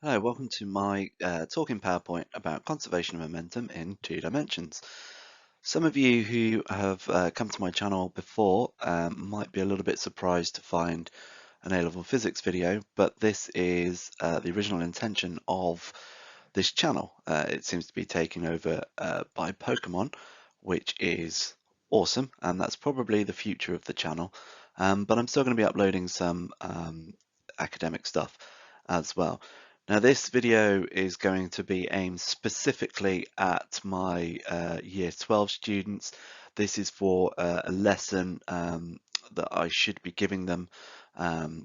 Hello, welcome to my talking PowerPoint about conservation of momentum in 2 dimensions. Some of you who have come to my channel before might be a little bit surprised to find an A-level physics video, but this is the original intention of this channel. It seems to be taken over by Pokemon, which is awesome, and that's probably the future of the channel. But I'm still going to be uploading some academic stuff as well. Now this video is going to be aimed specifically at my Year 12 students. This is for a lesson that I should be giving them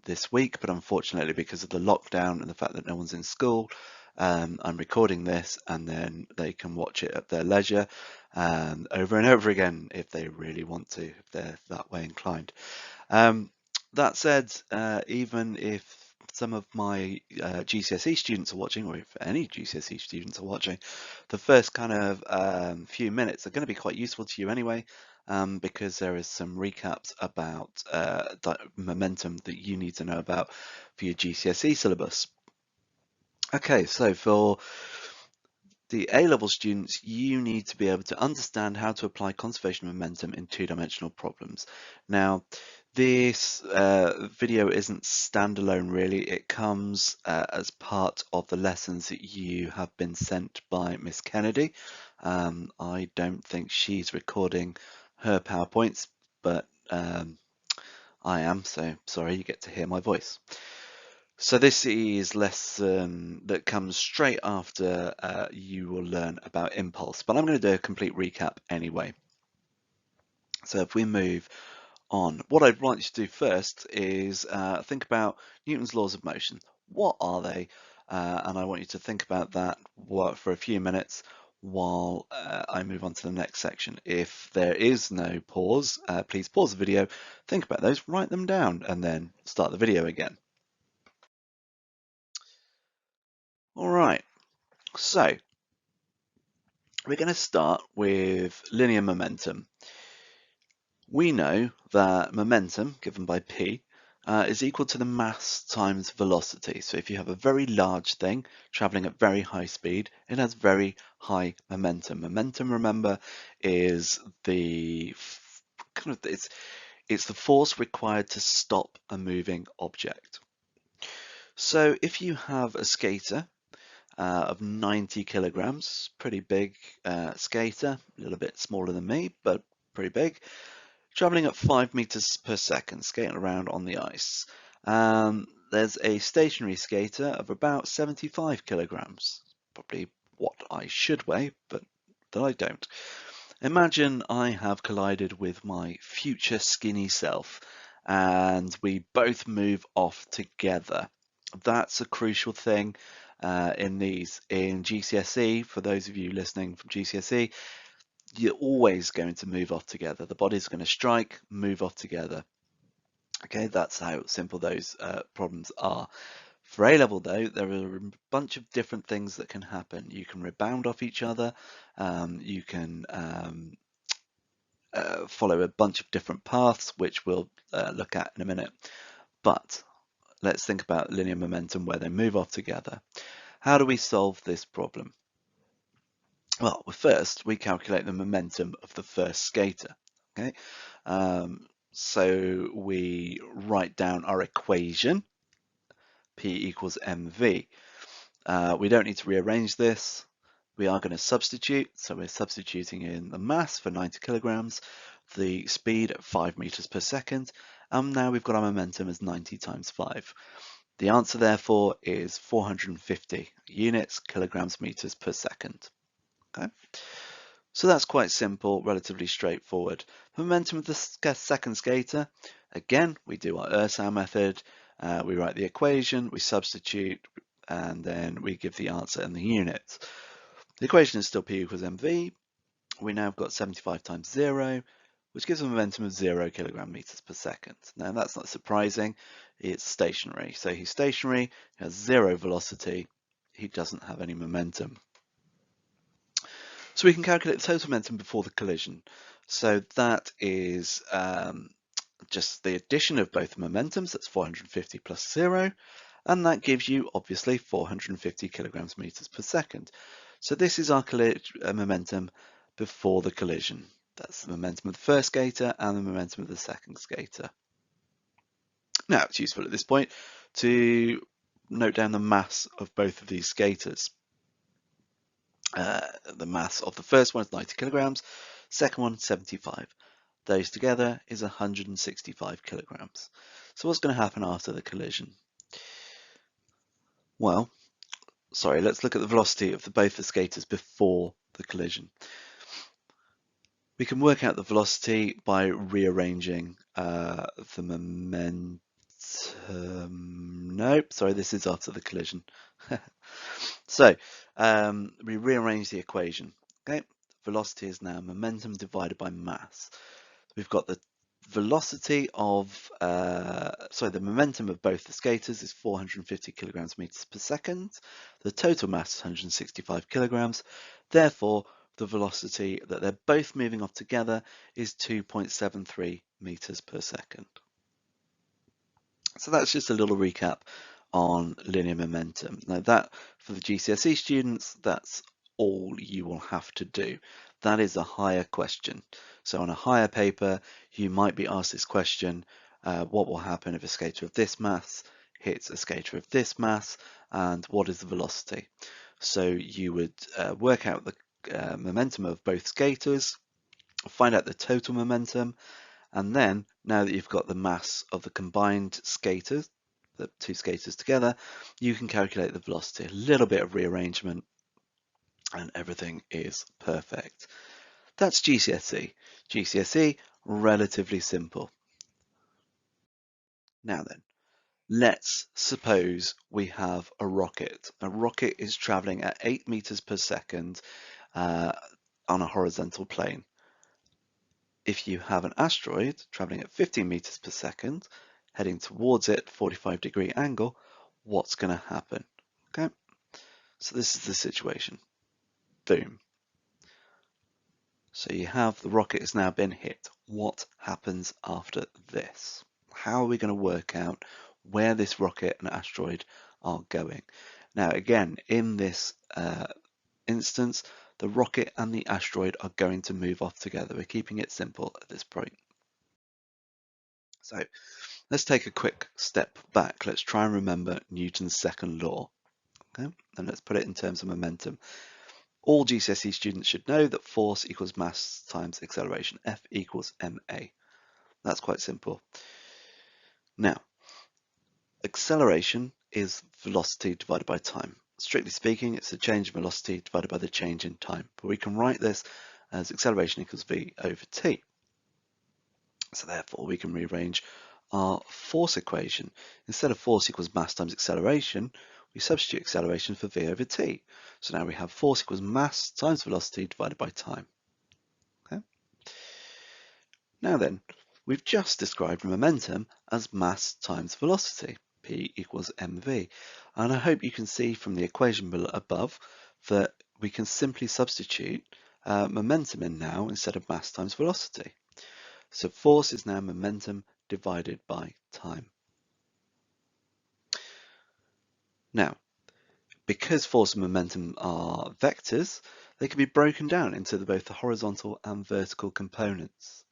this week, but unfortunately because of the lockdown and the fact that no one's in school, I'm recording this and then they can watch it at their leisure over and over again if they really want to, if they're that way inclined. That said, even if some of my GCSE students are watching, or if any GCSE students are watching, the first kind of few minutes are going to be quite useful to you anyway, because there is some recaps about momentum that you need to know about for your GCSE syllabus. Okay, so for the A-level students, you need to be able to understand how to apply conservation momentum in two-dimensional problems. Now, this video isn't standalone really. It comes as part of the lessons that you have been sent by Miss Kennedy. I don't think she's recording her PowerPoints, but I am, so sorry, you get to hear my voice. So this is lesson that comes straight after you will learn about impulse, but I'm going to do a complete recap anyway. So if we move on, what I'd like you to do first is think about Newton's laws of motion. What are they? And I want you to think about that for a few minutes while I move on to the next section. If there is no pause, please pause the video, think about those, write them down, and then start the video again. All right, so we're going to start with linear momentum. We know that momentum, given by P, is equal to the mass times velocity. So if you have a very large thing traveling at very high speed, it has very high momentum. Momentum, remember, is the it's the force required to stop a moving object. So if you have a skater of 90 kilograms, pretty big skater, a little bit smaller than me, but pretty big, traveling at 5 meters per second, skating around on the ice. There's a stationary skater of about 75 kilograms, probably what I should weigh, but that I don't. Imagine I have collided with my future skinny self and we both move off together. That's a crucial thing in GCSE. For those of you listening from GCSE, you're always going to move off together. The body's going to strike, move off together. Okay, that's how simple those problems are. For A-level though, there are a bunch of different things that can happen. You can rebound off each other, you can follow a bunch of different paths, which we'll look at in a minute. But let's think about linear momentum where they move off together. How do we solve this problem? Well, first we calculate the momentum of the first skater. Okay, so we write down our equation, P equals mv. We don't need to rearrange this. We are going to substitute, so we're substituting in the mass for 90 kilograms, the speed at 5 meters per second, and now we've got our momentum as 90 times 5. The answer therefore is 450 units, kilograms, meters per second. Okay, so that's quite simple, relatively straightforward. Momentum of the second skater, again, we do our Ursau method, we write the equation, we substitute, and then we give the answer in the units. The equation is still P equals mv. We now have got 75 times 0, which gives a momentum of 0 kilogram meters per second. Now that's not surprising, it's stationary. So he's stationary, he has 0 velocity, he doesn't have any momentum. So we can calculate the total momentum before the collision. So that is just the addition of both the momentums, that's 450 plus 0, and that gives you obviously 450 kilograms meters per second. So this is our momentum before the collision. That's the momentum of the first skater and the momentum of the second skater. Now it's useful at this point to note down the mass of both of these skaters. The mass of the first one is 90 kilograms, second one 75. Those together is 165 kilograms. So what's going to happen after the collision? Well, let's look at the velocity of both the skaters before the collision. We can work out the velocity by rearranging the momentum. Nope, sorry, this is after the collision. So we rearrange the equation. Okay, velocity is now momentum divided by mass. We've got the velocity of, the momentum of both the skaters is 450 kilograms meters per second. The total mass is 165 kilograms. Therefore, the velocity that they're both moving off together is 2.73 meters per second. So that's just a little recap on linear momentum. Now that, for the GCSE students, that's all you will have to do. That is a higher question. So on a higher paper, you might be asked this question, what will happen if a skater of this mass hits a skater of this mass, and what is the velocity? So you would work out the momentum of both skaters, find out the total momentum, and then, now that you've got the mass of the combined skaters, the two skaters together, you can calculate the velocity. A little bit of rearrangement and everything is perfect. That's GCSE. GCSE, relatively simple. Now then, let's suppose we have a rocket. A rocket is traveling at 8 meters per second on a horizontal plane. If you have an asteroid traveling at 15 meters per second, heading towards it, 45-degree angle, what's going to happen? Okay, so this is the situation. Boom. So you have the rocket has now been hit. What happens after this? How are we going to work out where this rocket and asteroid are going? Now, again, in this instance, the rocket and the asteroid are going to move off together. We're keeping it simple at this point. So let's take a quick step back. Let's try and remember Newton's second law. Okay? And let's put it in terms of momentum. All GCSE students should know that force equals mass times acceleration. F equals ma. That's quite simple. Now, acceleration is velocity divided by time. Strictly speaking, it's the change in velocity divided by the change in time. But we can write this as acceleration equals v over t. So therefore, we can rearrange our force equation. Instead of force equals mass times acceleration, we substitute acceleration for v over t. So now we have force equals mass times velocity divided by time. Okay? Now then, we've just described momentum as mass times velocity, P equals mv. And I hope you can see from the equation above that we can simply substitute momentum in now instead of mass times velocity. So force is now momentum divided by time. Now, because force and momentum are vectors, they can be broken down into both the horizontal and vertical components.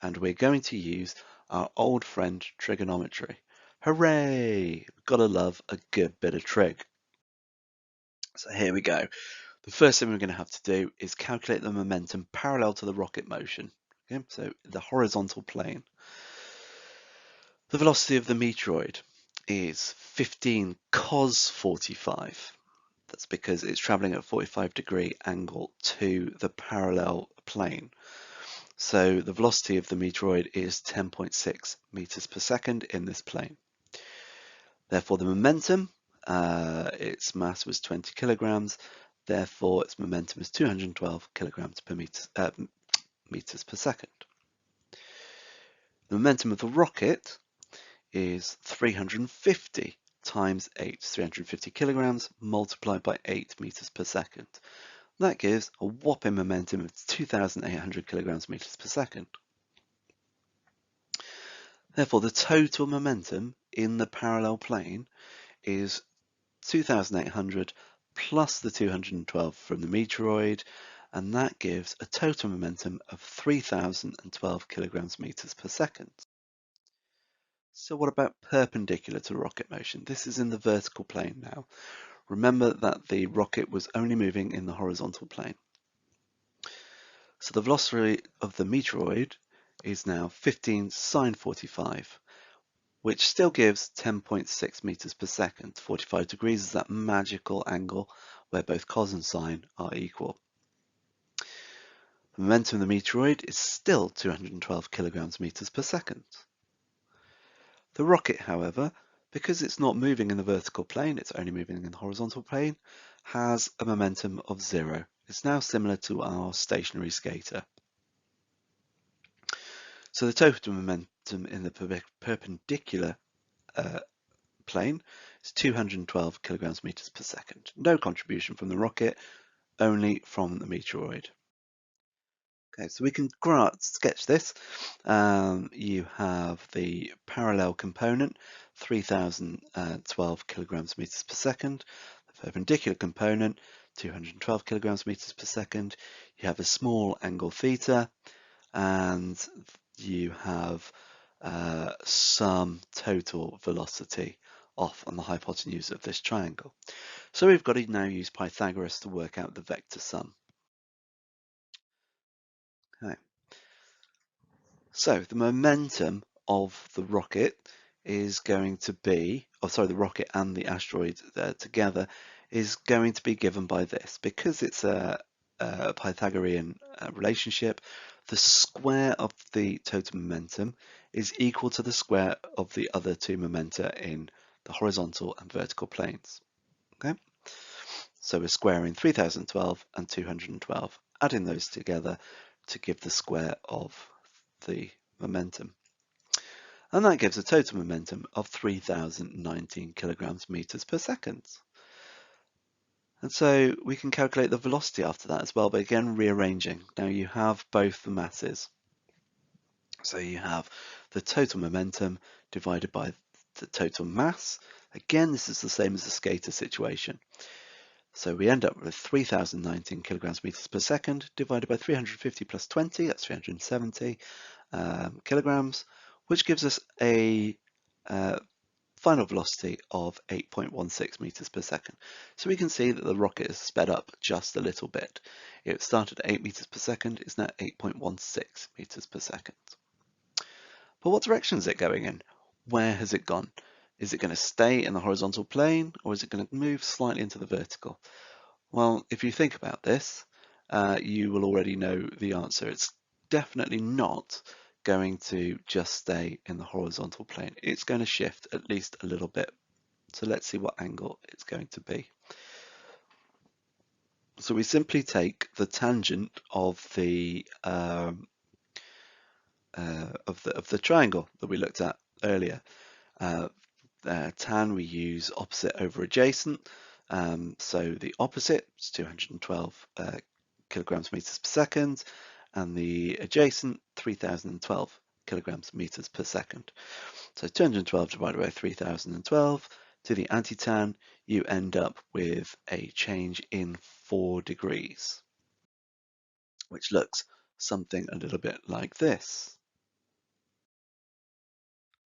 And we're going to use our old friend trigonometry. Hooray! Gotta love a good bit of trig. So here we go. The first thing we're going to have to do is calculate the momentum parallel to the rocket motion. Okay, so the horizontal plane. The velocity of the meteoroid is 15 cos 45. That's because it's traveling at a 45-degree angle to the parallel plane. So the velocity of the meteoroid is 10.6 meters per second in this plane. Therefore, the momentum, its mass was 20 kilograms. Therefore, its momentum is 212 kilograms per meters per second. The momentum of the rocket is 350 times 8, 350 kilograms multiplied by 8 meters per second. That gives a whopping momentum of 2,800 kilograms meters per second. Therefore, the total momentum in the parallel plane is 2,800 plus the 212 from the meteoroid, and that gives a total momentum of 3,012 kilograms meters per second. So what about perpendicular to rocket motion? This is in the vertical plane now. Remember that the rocket was only moving in the horizontal plane. So the velocity of the meteoroid is now 15 sine 45, which still gives 10.6 meters per second. 45 degrees is that magical angle where both cos and sine are equal. The momentum of the meteoroid is still 212 kilograms meters per second. The rocket, however, because it's not moving in the vertical plane, it's only moving in the horizontal plane, has a momentum of 0. It's now similar to our stationary skater. So the total momentum in the perpendicular plane is 212 kilograms meters per second. No contribution from the rocket, only from the meteoroid. Okay, so we can sketch this. You have the parallel component, 3,012 kilograms meters per second. The perpendicular component, 212 kilograms meters per second. You have a small angle theta, and you have some total velocity off on the hypotenuse of this triangle. So we've got to now use Pythagoras to work out the vector sum. Okay. So the momentum of the rocket is going to be, the rocket and the asteroid together is going to be given by this. Because it's a Pythagorean relationship, the square of the total momentum is equal to the square of the other two momenta in the horizontal and vertical planes. Okay, so we're squaring 3012 and 212, adding those together to give the square of the momentum. And that gives a total momentum of 3,019 kilograms meters per second. And so we can calculate the velocity after that as well, but again, rearranging. Now you have both the masses. So you have the total momentum divided by the total mass. Again, this is the same as the skater situation. So we end up with 3,019 kilograms meters per second divided by 350 plus 20, that's 370 kilograms, which gives us a final velocity of 8.16 meters per second. So we can see that the rocket has sped up just a little bit. It started at 8 meters per second, it's now 8.16 meters per second. But what direction is it going in? Where has it gone? Is it going to stay in the horizontal plane, or is it going to move slightly into the vertical? Well, if you think about this, you will already know the answer. It's definitely not going to just stay in the horizontal plane. It's going to shift at least a little bit. So let's see what angle it's going to be. So we simply take the tangent of the triangle that we looked at earlier. Tan we use opposite over adjacent. So the opposite is 212 kilograms meters per second, and the adjacent 3012 kilograms meters per second. So 212 divided by 3012 to the anti-tan, you end up with a change in 4 degrees, which looks something a little bit like this.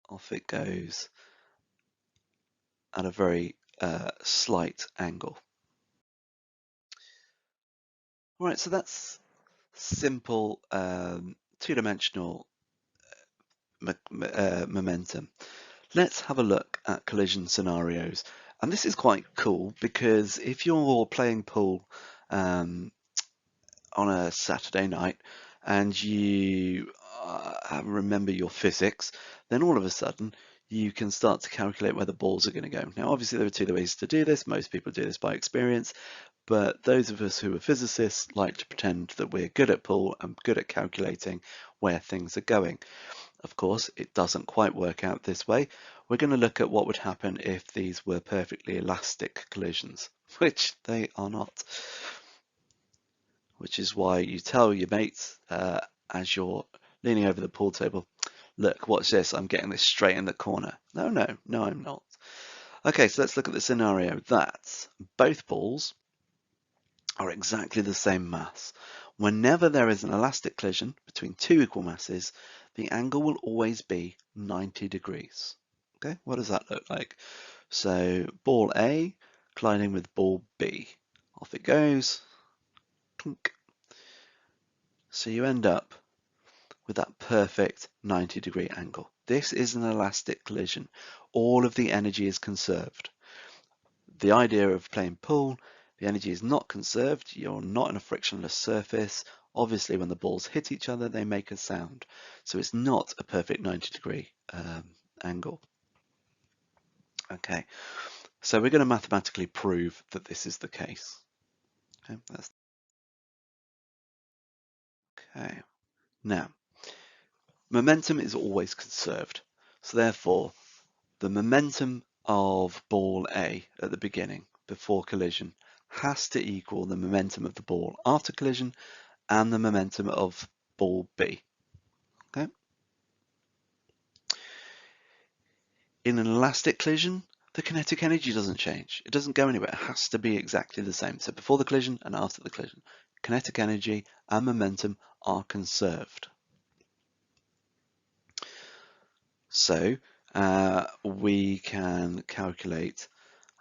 Off it goes at a very slight angle. All right, so that's simple two-dimensional momentum. Let's have a look at collision scenarios. And this is quite cool because if you're playing pool on a Saturday night and you remember your physics, then all of a sudden you can start to calculate where the balls are going to go. Now, obviously, there are two ways to do this. Most people do this by experience, but those of us who are physicists like to pretend that we're good at pool and good at calculating where things are going. Of course, it doesn't quite work out this way. We're going to look at what would happen if these were perfectly elastic collisions, which they are not. Which is why you tell your mates as you're leaning over the pool table, look, watch this, I'm getting this straight in the corner. No, I'm not. Okay, so let's look at the scenario that both balls are exactly the same mass. Whenever there is an elastic collision between two equal masses, the angle will always be 90 degrees. Okay, what does that look like? So ball A colliding with ball B. Off it goes. Clunk. So you end up with that perfect 90-degree angle. This is an elastic collision. All of the energy is conserved. The idea of playing pool, the energy is not conserved. You're not in a frictionless surface. Obviously, when the balls hit each other, they make a sound. So it's not a perfect 90-degree angle. Okay, so we're going to mathematically prove that this is the case. Okay. Now, momentum is always conserved. So therefore, the momentum of ball A at the beginning, before collision, has to equal the momentum of the ball after collision and the momentum of ball B. Okay. In an elastic collision, the kinetic energy doesn't change. It doesn't go anywhere. It has to be exactly the same. So before the collision and after the collision, kinetic energy and momentum are conserved. So we can calculate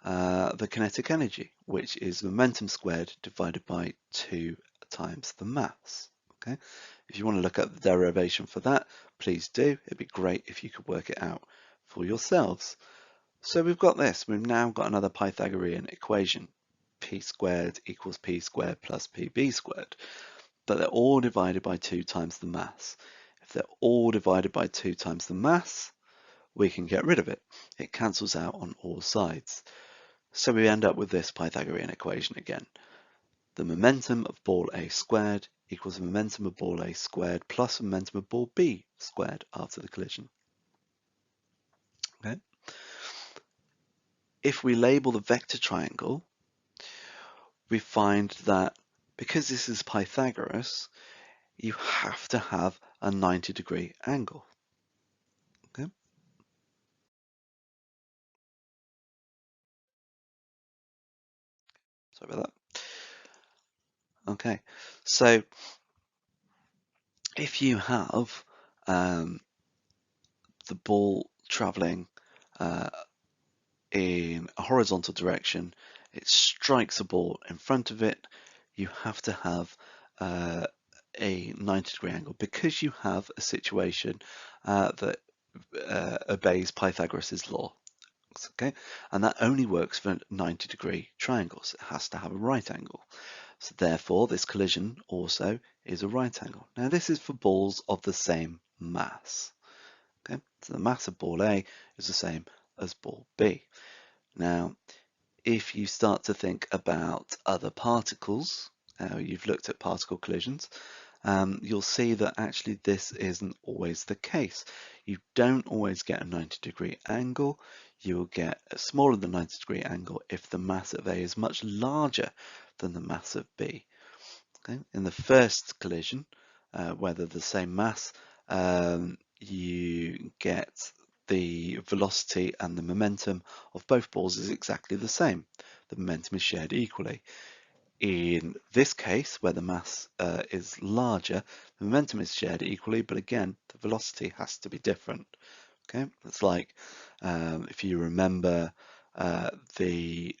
the kinetic energy, which is momentum squared divided by 2 times the mass. Okay, if you want to look at the derivation for that, please do. It'd be great if you could work it out for yourselves. So we've got this. We've now got another Pythagorean equation. P squared equals P squared plus PB squared. But they're all divided by 2 times the mass. If they're all divided by 2 times the mass, we can get rid of it. It cancels out on all sides. So we end up with this Pythagorean equation again. The momentum of ball A squared equals the momentum of ball A squared plus the momentum of ball B squared after the collision. Okay. If we label the vector triangle, we find that because this is Pythagoras, you have to have a 90-degree angle. Okay. Sorry about that. Okay, so if you have the ball traveling in a horizontal direction, it strikes a ball in front of it, you have to have a 90-degree angle because you have a situation that obeys Pythagoras' law. Okay, and that only works for 90-degree triangles. It has to have a right angle. So therefore, this collision also is a right angle. Now this is for balls of the same mass. Okay, so the mass of ball A is the same as ball B. Now, if you start to think about other particles, you've looked at particle collisions, you'll see that actually this isn't always the case. You don't always get a 90-degree angle. You'll get a smaller than 90-degree angle if the mass of A is much larger than the mass of B. Okay? In the first collision, where they're the same mass, you get the velocity and the momentum of both balls is exactly the same. The momentum is shared equally. In this case, where the mass is larger, the momentum is shared equally, but again, the velocity has to be different. Okay, it's like if you remember the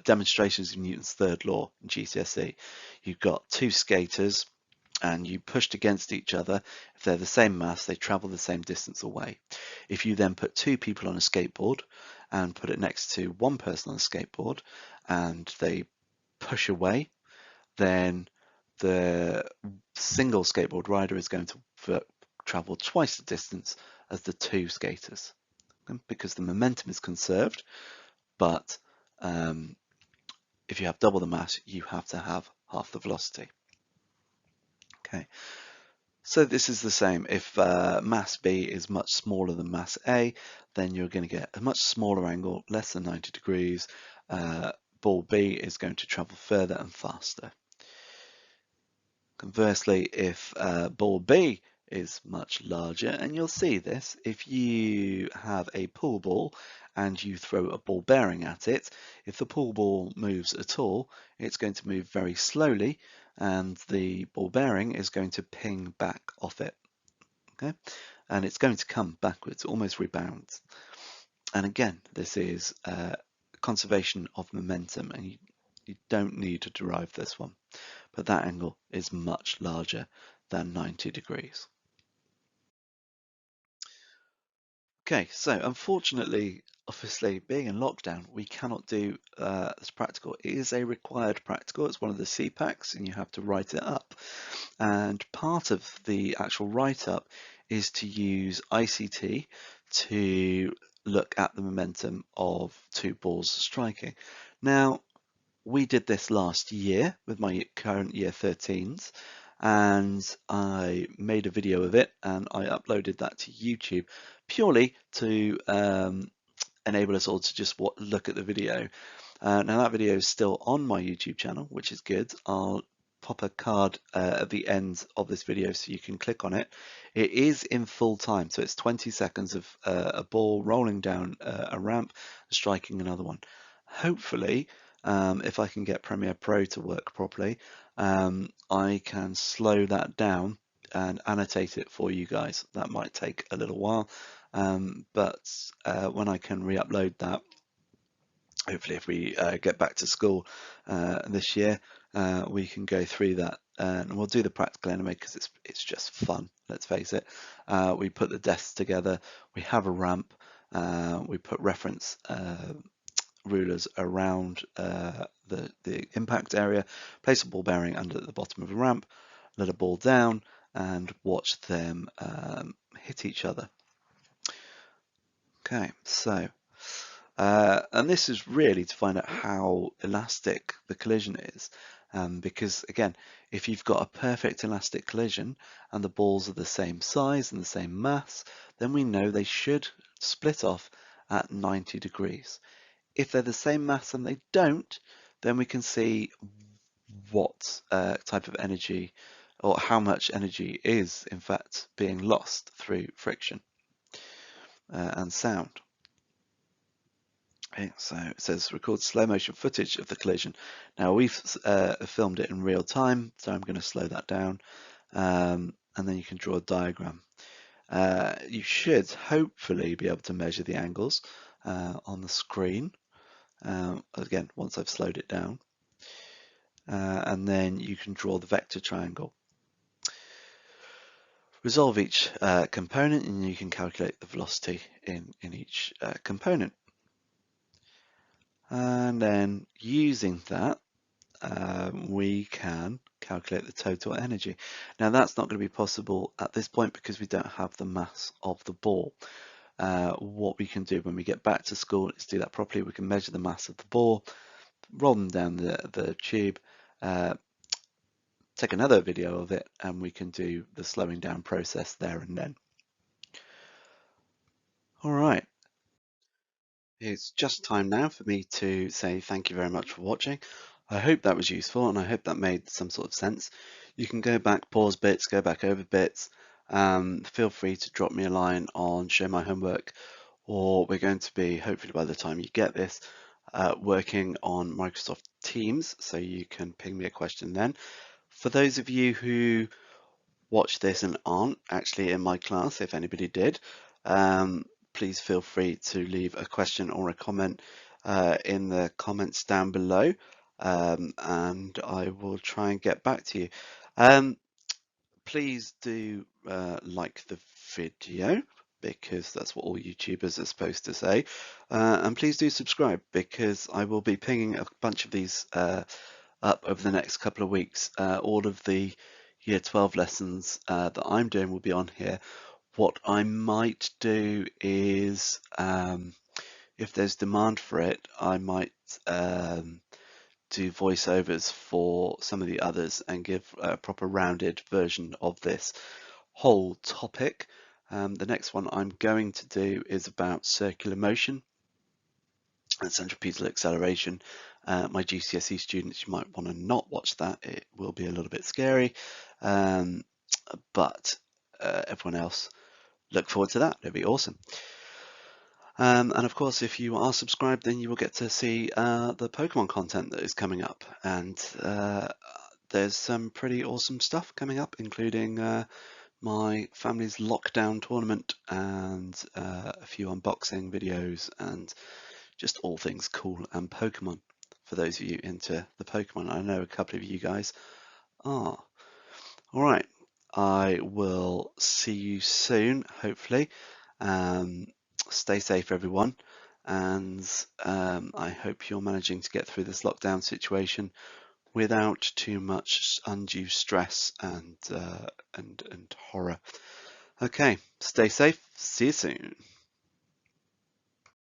demonstrations of Newton's third law in GCSE, you've got two skaters and you pushed against each other. If they're the same mass, they travel the same distance away. If you then put two people on a skateboard and put it next to one person on a skateboard and they push away, then the single skateboard rider is going to travel twice the distance as the two skaters because the momentum is conserved, but if you have double the mass, you have to have half the velocity. Okay, so this is the same. If mass B is much smaller than mass A, then you're going to get a much smaller angle, less than 90 degrees. Ball B is going to travel further and faster. Conversely, if ball B is much larger, and you'll see this if you have a pool ball and you throw a ball bearing at it. If the pool ball moves at all, it's going to move very slowly, and the ball bearing is going to ping back off it. Okay, and it's going to come backwards, almost rebounds. And again, this is conservation of momentum, and you don't need to derive this one, but that angle is much larger than 90 degrees. Okay, so unfortunately, obviously, being in lockdown, we cannot do this practical. It is a required practical. It's one of the CPACs, and you have to write it up. And part of the actual write-up is to use ICT to look at the momentum of two balls striking. Now, we did this last year with my current year 13s, and I made a video of it and I uploaded that to YouTube purely to enable us all to just look at the video. Now that video is still on my YouTube channel, which is good. I'll pop a card at the end of this video so you can click on it. It is in full time, so it's 20 seconds of a ball rolling down a ramp, striking another one. Hopefully, if I can get Premiere Pro to work properly, I can slow that down and annotate it for you guys. That might take a little while, but when I can re-upload that, hopefully if we get back to school this year, we can go through that, and we'll do the practical anyway because it's just fun, let's face it. We put the desks together, we have a ramp, we put reference rulers around the impact area, place a ball bearing under the bottom of a ramp, let a ball down and watch them hit each other. Okay, so and this is really to find out how elastic the collision is, because again, if you've got a perfect elastic collision and the balls are the same size and the same mass, then we know they should split off at 90 degrees. If they're the same mass and they don't, then we can see what type of energy or how much energy is in fact being lost through friction and sound. Okay, so it says record slow motion footage of the collision. Now we've filmed it in real time, so I'm going to slow that down, and then you can draw a diagram. You should hopefully be able to measure the angles on the screen, again once I've slowed it down, and then you can draw the vector triangle. Resolve each component and you can calculate the velocity in each component. And then using that, we can calculate the total energy. Now that's not going to be possible at this point because we don't have the mass of the ball. What we can do when we get back to school is do that properly. We can measure the mass of the ball, roll them down the tube, take another video of it, and we can do the slowing down process there and then. All right. It's just time now for me to say thank you very much for watching. I hope that was useful and I hope that made some sort of sense. You can go back, pause bits, go back over bits. Feel free to drop me a line on Show My Homework, or we're going to be, hopefully by the time you get this, working on Microsoft Teams, so you can ping me a question then. For those of you who watch this and aren't actually in my class, if anybody did, please feel free to leave a question or a comment in the comments down below, and I will try and get back to you. Please do like the video, because that's what all YouTubers are supposed to say, and please do subscribe because I will be pinging a bunch of these up over the next couple of weeks. All of the Year 12 lessons that I'm doing will be on here. What I might do is, if there's demand for it, I might do voiceovers for some of the others and give a proper rounded version of this whole topic. The next one I'm going to do is about circular motion and centripetal acceleration. My GCSE students, you might want to not watch that. It will be a little bit scary, but everyone else. Look forward to that. It'll be awesome. And of course, if you are subscribed, then you will get to see the Pokemon content that is coming up. And there's some pretty awesome stuff coming up, including my family's lockdown tournament and a few unboxing videos and just all things cool and Pokemon for those of you into the Pokemon. I know a couple of you guys are. All right, I will see you soon, hopefully. Stay safe, everyone, and I hope you're managing to get through this lockdown situation without too much undue stress and horror. Okay, stay safe. See you soon.